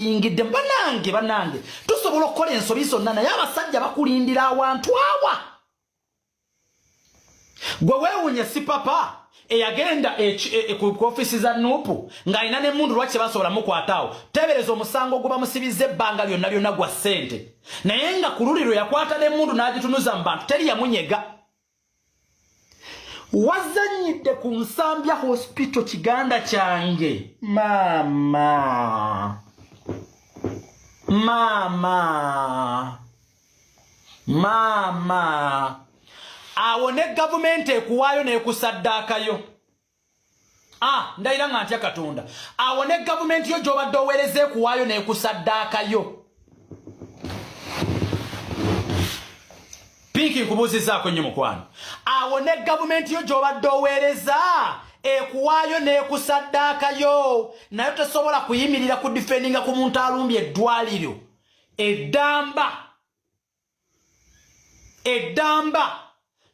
ingidde banange tusobola okukola ensobi zonna naye abasajja bakulindira awantu awa gwe weewunye si papa eyagenda ku ofisi za Nuupu ng'alina n'emmundu lwaki basobola mukwataawo teebereza omusango guba musibize ebbanga lyonna gwa ssente naye nga ku luliro yakwata n'emmundu n'agitunuza mu bantu teri yamunyega wazanyidde ku Nsambya hospital kiganda kyange mama awo ne gavumenti ekuwaayo n'ekusaddaakayo ndayira nga ntya Katonda awo ne gavumenti yo gy'obadde oweereza ekuwaayo n'ekusaddaakayo Pinki nkubuuzizaako nnyo mukwano awo ne gavumenti yo gy'obadde oweereza ekuwaayo n'ekusaddaakayo naye tosobola kuyimirira ku difendinga ku muntu alumbye eddwaliro eddamba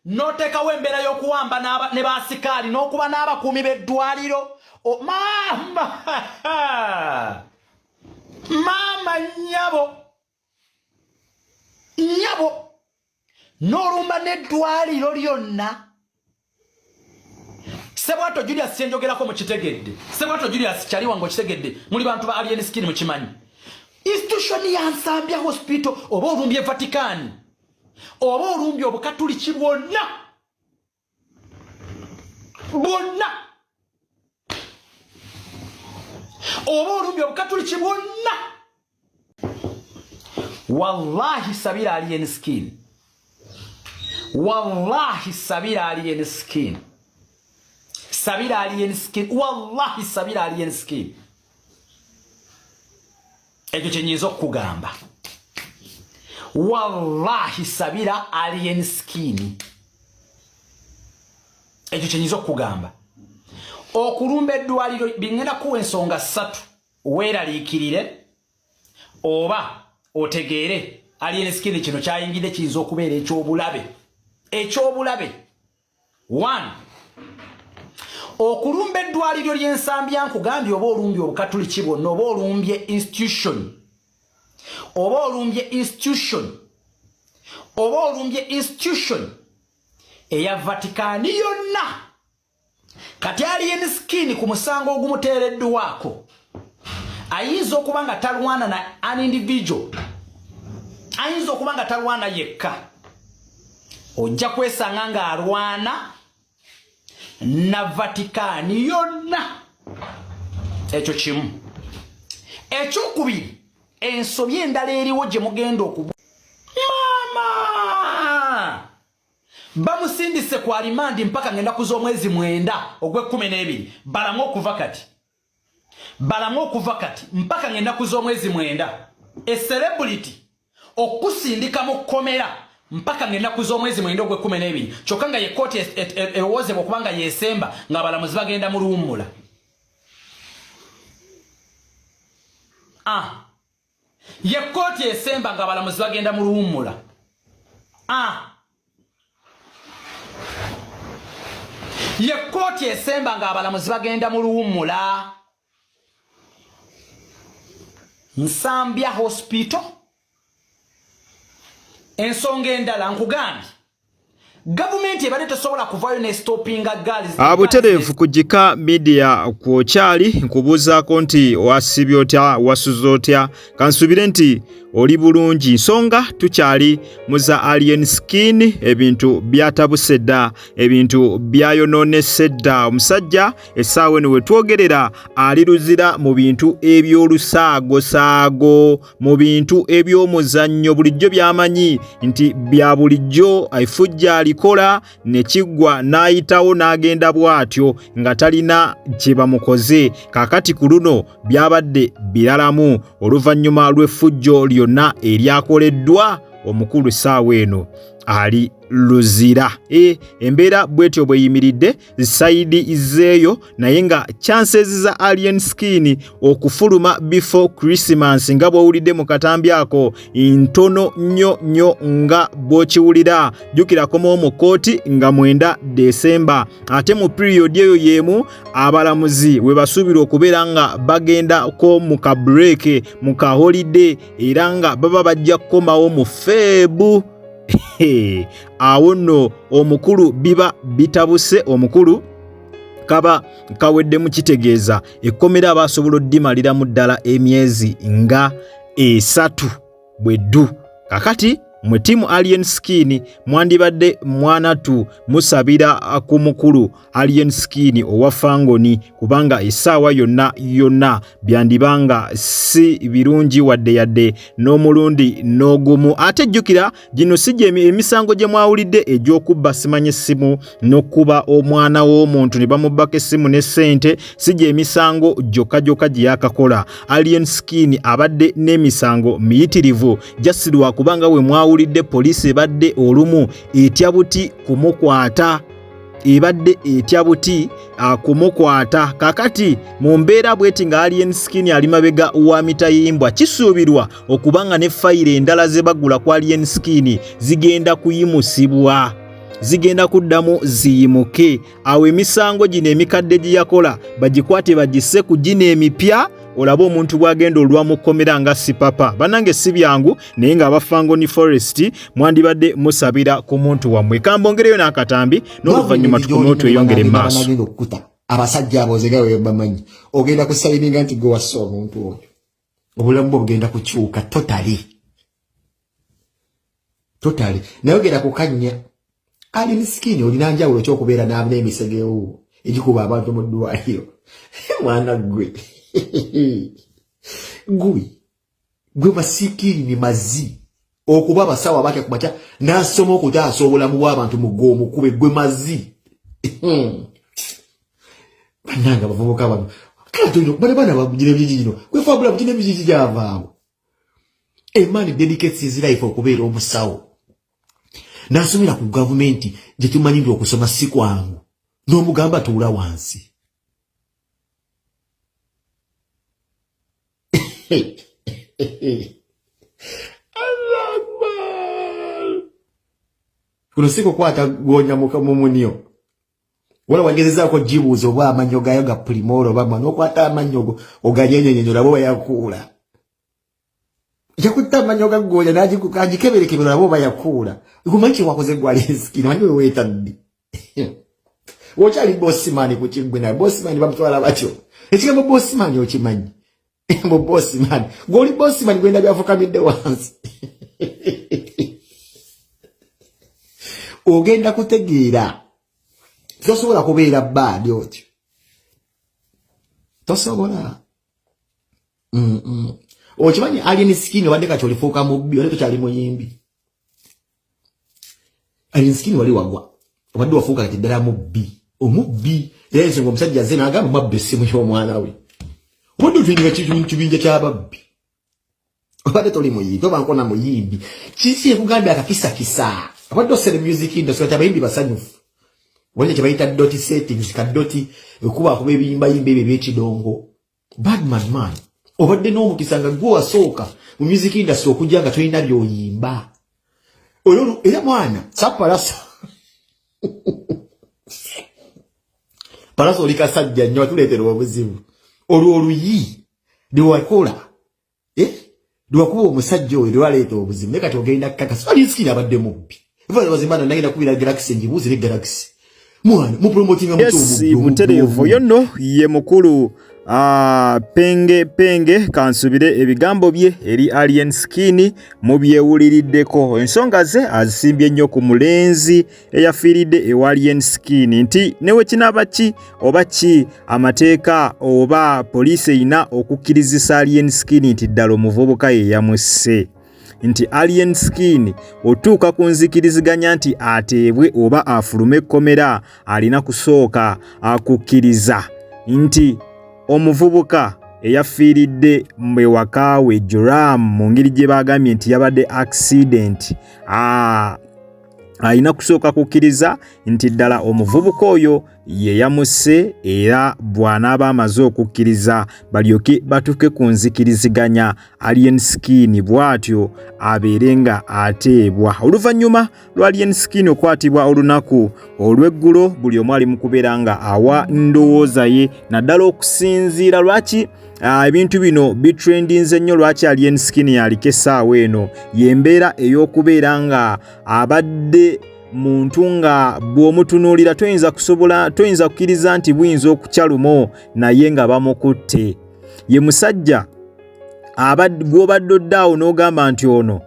n'oteekawo embeera y'okuwamba ne baasikaali n'okuba n'abakuumi b'eddwaliro maama nnyabo n'olumba n'eddwaliro lyonna Sebwato Julius senjogerako mu kitegedde Sebwato Julius kyali wango kitegedde muli bantu ba Alien Skin mu kimanyi institution ya Nsambya hospital oba olumbye Vatican oba olumbye obukatuliki bwonna oba olumbye obukatuliki bwonna wallahi sabira Alien Skin wallahi sabira Alien Skin wallahi sabira Alien Skin ekyo kyenyinza okugamba wallahi sabira Alien Skin ekyo kyenyinza okugamba okulumba eddwaliro bingenda kuwa ensonga 3 weeraliikirire oba otegeere Alien Skin kino kyayingidde kiyinza okubeera ekyobulabe 1 okulumba eddwaliro ly'Ensambya nkugambye oba olumbye obukatuliki bwonna oba olumbye institution eya Vatican yonna kati Alien Skin ku musango ogumuteereddwako ayinza okuba nga talwana na an individual ayinza okuba nga talwana yekka ojja kwesanga nga alwana na Vatican yonna ekyo kimu ekyokubiri ensobi endala eriwo gye mugenda okubu mama bamusindise kwa rimandi mpaka ngenda kuza omwezi 9 ogwe-12 balamu okuva kati mpaka ngenda kuza omwezi 9 celebrity okusindika mu komera mpaka ngenda kuza omwezi 9 ogwe-12 kyokka nga ye kooti ewoozebwa okuba nga yeesemba nga abalamuzi bagenda mu luwummula ye kooti esemba nga abalamuzi bagenda mu luwummula ye kooti esemba nga abalamuzi bagenda mu luwummula Nsambya hospital ensonga endala nkugambye gavumenti ebadde tesobola kuvaayo ne stoppinga gaali abutereevu kujika media kwokyali nkubuuzaako nti wasibye otya wasuza otya kansubire nti oli bulungi nsonga tukyali muza Alien Skin ebintu byatabuse dda ebintu byayononese dda omusajja essaawa eno wetwogerera ali luzira mu bintu eby'olusaago mu bintu eby'omuzannyo bulijjo byamanyi nti bya bulijjo aifujja alikola ne kiggwa n'ayitawo n'agenda bw'atyo nga talina kye bamukoze kaakati ku luno byabadde biralamu oluvannyuma lw'effujjo lyonna eryakoleddwa omukulu essaawa eno ali luzira. Embeera bwetyo bweyimiridde saidi zeeyo, naye nga chances za Alien Skin okufuluma before Christmas nga bw'owulidde mu katambi ako ntono nnyo nga bw'okiwulira. Jjukira komawo mu kkooti nga 9 December. Ate mu period eyo yeemu abalamuzi we basuubira okubeera nga bagendako mu ka break, mu ka holiday, era nga baba bajja kukomawo mu Febu. Awo nno omukulu biba bitabuse, omukulu kaba kawedde mu kitegeeza ekkomera abasobola oddimaliramu ddala emyezi nga 3 bweddu. Kakati mwe tiimu Alien Skin mwandibadde mwanatu musabira ku mukulu Alien Skin owa Fangoni, kubanga essaawa yonna byandibanga si birungi wadde yadde n'omulundi n'ogumu. Ate jjukira gino si gye emisango gye mwawulidde egy'okubba simanye essimu n'okkuba omwana w'omuntu ne bamubbako essimu ne ssente, si gye emisango gyokka gye yakakola. Alien Skin abadde n'emisango miyitirivu just lwakubanga we mwawulidde poliisi ebadde olumu etya buti kumukwata. Kakati mu mbeera bweti nga Alien Skin ali mabega wa mitayimbwa, kisuubirwa okubanga ne fayiro endala ze bagula ku Alien Skin zigenda kuyimusibwa, zigenda kuddamu ziyimuke. Awo emisango gino emikadde gye yakola bagikwate bagisse ku gino emipya, olaba omuntu bwagenda olwamukomera nga si papa. Banange si byangu, naye nga Abafangoni Forest mwandibadde musabira ku muntu wammwe. Kambongereyo n'akatambi n'oluvannyuma tukomeotu eyongere maaso. Abasajja abozegawe bamanyi ogenda kusabiringa nti gwe wassa omuntu oyo, obulamu bwo bugenda kukyuka totally. Naye ogenda kukanya Alien Skin olina njawulo ky'okubeera n'emisege egikuba abantu mu ddwaliro. Mwana gwe gwe masikiri ni mazi okuba abasawo abake kumacha nasoma okutaasa obulamu bw'abantu mugo omukube gwe mazi. Bananga bavubuka bano kale bana babugire bijino gwe fabula bugine bijiji gyavaawo. A man dedicates his life okubeera omusawo, nasomera ku gavumenti gye tumanyi nti okusoma si kwangu, n'omugamba tuula wansi. Kuno siko kwata gonya mumunio wala wagezezaako jibuuzo oba amanyo gayo ga primoro bamwa n'okwata amanyo oganyenyenyonyola bo bayakula. Yakuta amanyo gagonya n'agikeberekebera bo bayakula. Ikumanyi wakoze gwa Alien Skin manyi weetadde. Wokyali bossman ku kigwe na bossman bamutwala batyo. Ekigambo bossman okimanyi. Mbo bossman. Goli bossman gwenda byafukamidde wansi. Ogenda kutegeera. Tosobola kubeera bad otyo. Tosobola. Okimanyi Alien Skin obadde kati olifuuka mubbi wali tokyali muyimbi. Alien Skin wali wagwa obadde wafuuka kati ddala mubbi. Omubbi era ensonga omusajja azze n'agamba mwabba essimu y'omwana we. Obadde otulinga kibinja ky'ababbi. Obadde toli muyimbi oba nkona muyimbi. Kiki ekugambye akakisakisa. Obadde osere music industry kati abayimbi basanyufu. Wale kye bayita doti settings ka doti okuba akuba ebiyimba yimba ebyo eby'ekidongo. Badman man. Obadde n'omukisa nga gwe wasooka mu music industry okujja nga tolina by'oyimba. Olwo era mwana sapalaso. Palaso oli kasajja nnyo atuleetera obuzibu. Olwo oluyi lwewakola lwewakuba omusajja oyo lwaleeta obuzibu naye kati ogenda kakasa Alien Skin abadde mubbi. Bazimana nagenda kubira Galaxy njibuuze ne Galaxy. Mwana mupromotinga mutereevu yonno ye mukulu penge kansubire ebigambo bye eri Alien Skin mu byewuliriddeko. Ensonga ze azisimbye nnyo ku mulenzi eyafiiridde ewa Alien Skin nti newe kinaba ki oba ki amateeka oba poliisi erina okukkirizisa Alien Skin nti ddala omuvubuka ye yamusse. Nti Alien Skin otuuka ku nzikiriziganya nti ateebwe oba afulume ekkomera alina kusooka akukkiriza nti omuvubuka eyafiiridde ewaka we Joram mu ngeri gye baagambye nti yabadde accident ayina kusooka kukkiriza nti ddala omuvubuka oyo ye yamusse era bw'anaaba amaze okukkiriza balyoke batuuke ku nzikiriziganya Alien Skin bw'atyo abeere nga ateebwa. Oluvannyuma lwa Alien Skin okwatibwa olunaku olw'eggulo buli omu ali mu kubeera nga awa ndowooza ye naddala okusinziira lwaki ebintu bino bitrendinze nnyo lwaki Alien Skin yaliko essaawa eno y'embeera ey'okubeera nga abadde muntu nga bw'omutunuulira toyinza kukkiriza nti buyinza okukyalumo naye nga bamukutte. Ye musajja gw'obadde oddaawo n'ogamba nti ono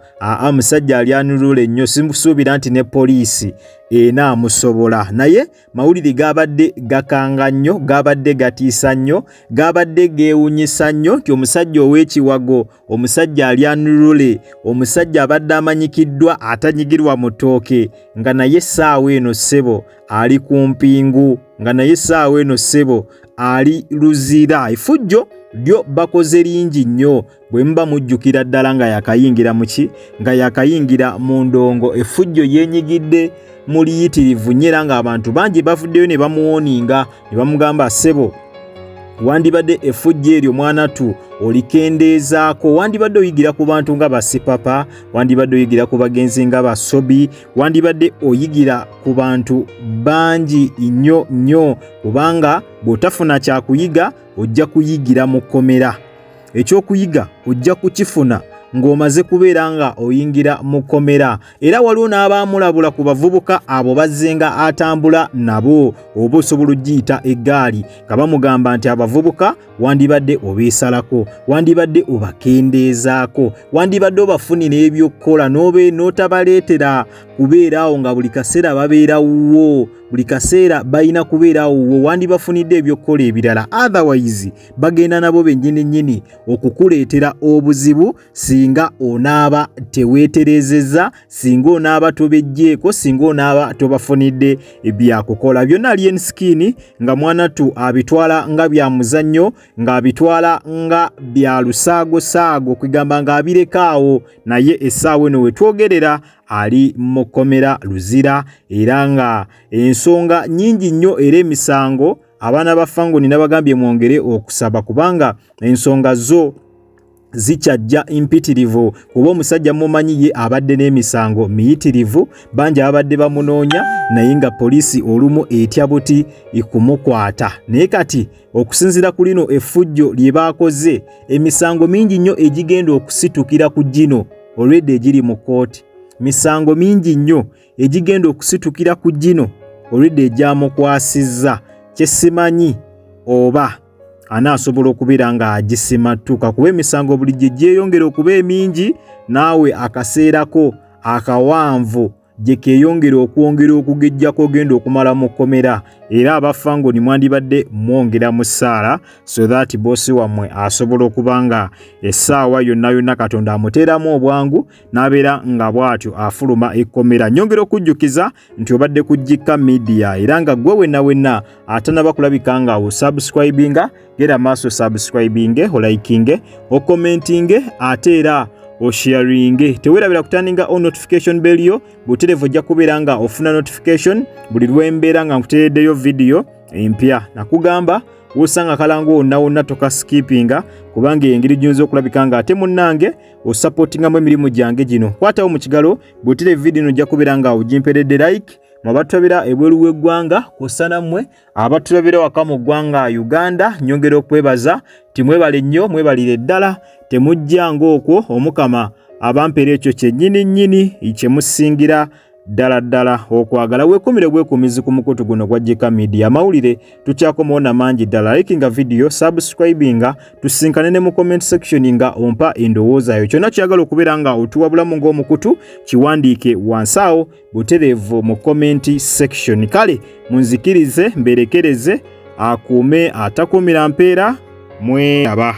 musajja ali anulula ennyo, simusuubira nti ne poliisi enaamusobola. Naye mawulire gabadde gakanga nnyo, gabadde gatiisa nnyo, gabadde geewunyisa nnyo nti omusajja ow'ekiwago, omusajja ali anulule, omusajja abadde amanyikiddwa atanyigirwa mu ttooke, nga naye essaawa eno ssebo ali ku mpingu, nga naye essaawa eno ssebo ali luzira. Effujjo lyo bakoze lingi nnyo bwe muba mujjukira ddala nga yakayingira muki, nga yakayingira mu ndongo. Effujjo yenyigidde mu liyitirivu nnyo era ng'abantu bangi bavuddeyo ne bamuwooninga ne bamugamba ssebo wandibadde effujjo eryo mwanatu olikendeezaako, wandibadde oyigira ku bantu nga basipapa, wandibadde oyigira ku bagenzi nga basobi, wandibadde oyigira ku bantu bangi nnyo nnyo, kubanga bw'otafuna kyakuyiga ojja kuyigira mu kkomera. Ekyokuyiga ojja kukifuna ng'omaze kubeera nga oyingira mu kkomera. Era waliwo n'abaamulabula ku bavubuka abo bazze nga atambula nabo, oba osobola ogiyita eggaali, nga bamugamba nti abavubuka wandibadde obeesalako, wandibadde obakendeezaako, wandibadde obafunira ebyokkola n'otabaleetera kubeeraawo nga buli kaseera babeerawo, buli kaseera balina kubeerawo, wandibafunidde ebyokkola ebirala. Otherwise bagenda nabo bennyini nnyini okukuleetera obuzibu singa onaaba teweeterezezza, singa onaaba tobejjeeko, singa onaaba tobafunidde ebyakukola. Byonna Alien Skin nga mwanatu abitwala nga bya muzannyo, ng'abitwala nga bya lusaagosaago, kwegamba ng'abirekaawo, naye essaawa eno we twogerera ali mu kkomera luzira, era nga ensonga nnyingi nnyo era emisango abaana ba Fangoni nabagambye mwongere okusaba, kubanga ensonga zo zikyajja impitirivu, kuba omusajja mumanyi ye abadde n'emisango miyitirivu, bangi abadde bamunoonya naye nga poliisi olumu etya buti ikumukwata. Naye kati okusinziira ku lino effujjo lye baakoze, emisango mingi nnyo egigenda okusitukira ku gino olwedde egiri mu kkooti, misango mingi nnyo egigenda okusitukira ku gino olwedde egyamukwasizza, kyesimanyi oba anaasobola okubeera nga agisimattuka, kuba emisango bulijjo gyeyongera okuba emingi, naawe akaseerako akawanvu gye keeyongera okugejjako ogenda okumala mu kkomera. Era aba Fangoni mwandibadde mwongera mu ssaala so that boosi wammwe asobola okuba nga essaawa yonna yonna Katonda amuteeramu obwangu n'abeera nga bw'atyo afuluma ekkomera. Nyongera okujjukiza nti obadde ku Jika Media, era nga gwe wenna atanaba kulabika nga osubscribinga, gera maaso subscribinge, olikinge, okomentinge, ate era osharinge. Teweerabira kutandinga on notification bell yo, buterevu ojja kubeera nga ofuna notification buli lwembeera nga nkuteereddeyo video empya. Nakugamba wosanga kalango wonna toka skippinga, kubanga engeri gy'oyinza okulabika nga ate munnange osupportingamu emirimu gyange gino. Kwatawo mu kigalo bw'otera video ojja kubeera nga ogimperedde like. Abatulabira ebweru w'eggwanga kw'ossa mmwe abatulabira waka mu ggwanga Uganda, nyongera okwebaza timwebale nnyo, mwebalire ddala, temujja ng'okwo Omukama abampeera ekyo kyennyini kye musingira ddala okwagala. Weekumire bwekumizi ku mukutu guno gwa Jika Media. Amawulire tukyakomawo na mangi ddala. Likinga video, subscribinga, tusinkane ne mu comment section nga ompa endowooza yo. Kyonna kyagala okubeera nga otuwabulamu ng'omukutu kiwandiike wansi awo butereevu mu comment section. Kale munzikirize mberekereze akuume atakuumira mpeera mwe aba.